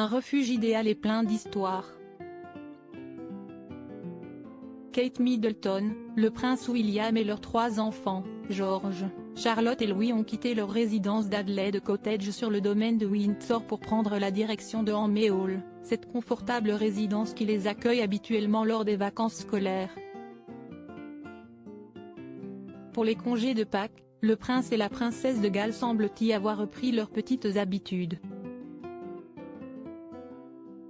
Un refuge idéal et plein d'histoires. Kate Middleton, le prince William et leurs 3 enfants, George, Charlotte et Louis ont quitté leur résidence d'Adelaide Cottage sur le domaine de Windsor pour prendre la direction de Hamley Hall, cette confortable résidence qui les accueille habituellement lors des vacances scolaires. Pour les congés de Pâques, le prince et la princesse de Galles semblent y avoir repris leurs petites habitudes.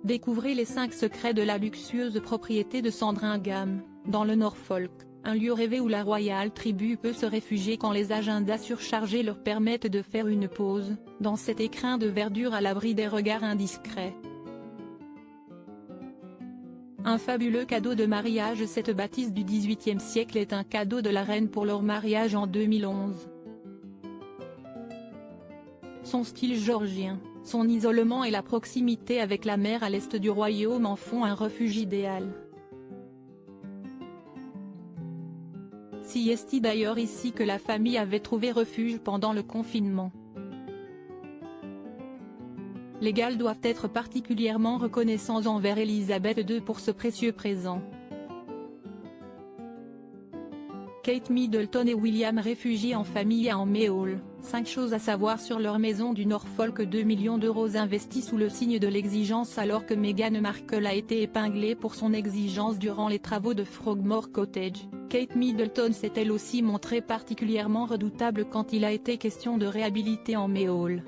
Découvrez les 5 secrets de la luxueuse propriété de Sandringham, dans le Norfolk, un lieu rêvé où la Royal Tribu peut se réfugier quand les agendas surchargés leur permettent de faire une pause, dans cet écrin de verdure à l'abri des regards indiscrets. Un fabuleux cadeau de mariage. Cette bâtisse du XVIIIe siècle est un cadeau de la reine pour leur mariage en 2011. Son style georgien, son isolement et la proximité avec la mer à l'est du royaume en font un refuge idéal. C'est d'ailleurs ici que la famille avait trouvé refuge pendant le confinement. Les Galles doivent être particulièrement reconnaissants envers Élisabeth II pour ce précieux présent. Kate Middleton et William réfugiés en famille à Hamley Hall. 5 choses à savoir sur leur maison du Norfolk. 2 millions d'euros investis sous le signe de l'exigence alors que Meghan Markle a été épinglée pour son exigence durant les travaux de Frogmore Cottage. Kate Middleton s'est elle aussi montrée particulièrement redoutable quand il a été question de réhabiliter Hamley Hall.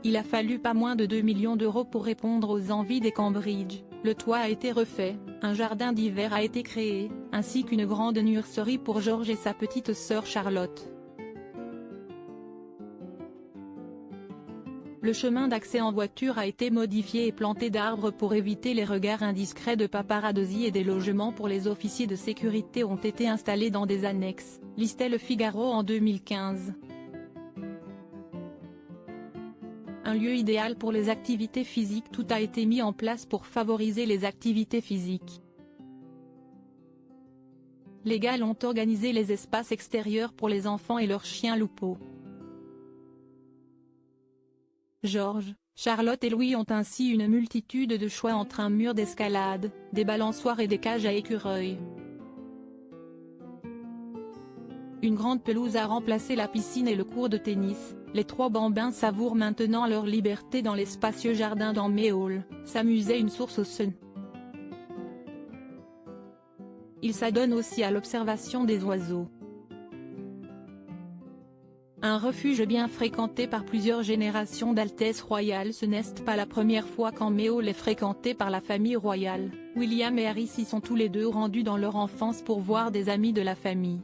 Il a fallu pas moins de 2 millions d'euros pour répondre aux envies des Cambridge. Le toit a été refait, un jardin d'hiver a été créé, ainsi qu'une grande nurserie pour George et sa petite sœur Charlotte. Le chemin d'accès en voiture a été modifié et planté d'arbres pour éviter les regards indiscrets de paparazzi et des logements pour les officiers de sécurité ont été installés dans des annexes, listait Le Figaro en 2015. Un lieu idéal pour les activités physiques. Tout a été mis en place pour favoriser les activités physiques. Les Galles ont organisé les espaces extérieurs pour les enfants et leurs chiens loupeaux. George, Charlotte et Louis ont ainsi une multitude de choix entre un mur d'escalade, des balançoires et des cages à écureuils. Une grande pelouse a remplacé la piscine et le court de tennis. Les 3 bambins savourent maintenant leur liberté dans les spacieux jardins d'Hamley Hall, s'amuser une source au sun. Ils s'adonnent aussi à l'observation des oiseaux. Un refuge bien fréquenté par plusieurs générations d'Altesse royale. Ce n'est pas la première fois qu'Hamley Hall est fréquenté par la famille royale. William et Harry s'y sont tous les deux rendus dans leur enfance pour voir des amis de la famille.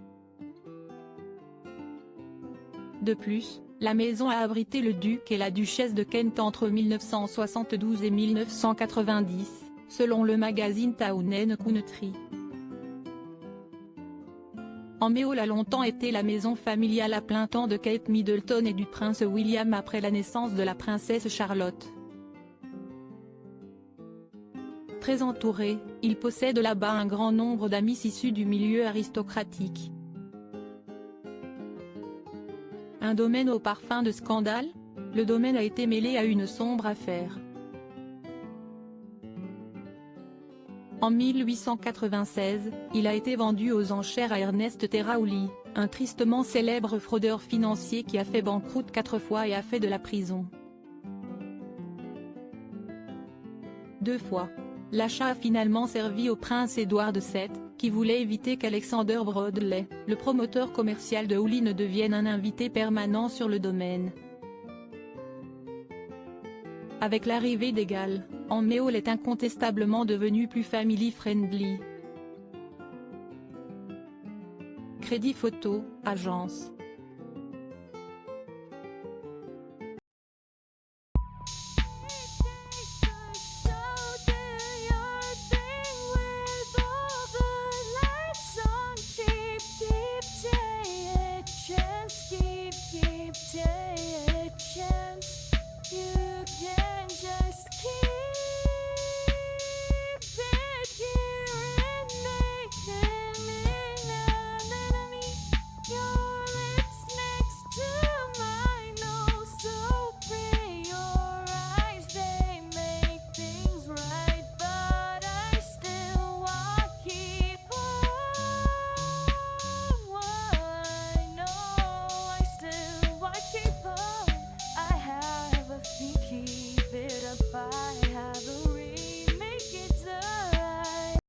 De plus, la maison a abrité le duc et la duchesse de Kent entre 1972 et 1990, selon le magazine Town & Country. Hamley Hall a longtemps été la maison familiale à plein temps de Kate Middleton et du prince William après la naissance de la princesse Charlotte. Très entouré, il possède là-bas un grand nombre d'amis issus du milieu aristocratique. Un domaine au parfum de scandale? Le domaine a été mêlé à une sombre affaire. En 1896, il a été vendu aux enchères à Ernest Terraouli, un tristement célèbre fraudeur financier qui a fait banqueroute 4 fois et a fait de la prison 2 fois. L'achat a finalement servi au prince Édouard VII, qui voulait éviter qu'Alexander Broadley, le promoteur commercial de Hawley, ne devienne un invité permanent sur le domaine. Avec l'arrivée des Galles, Hamley Hall est incontestablement devenu plus family-friendly. Crédit Photo, agence.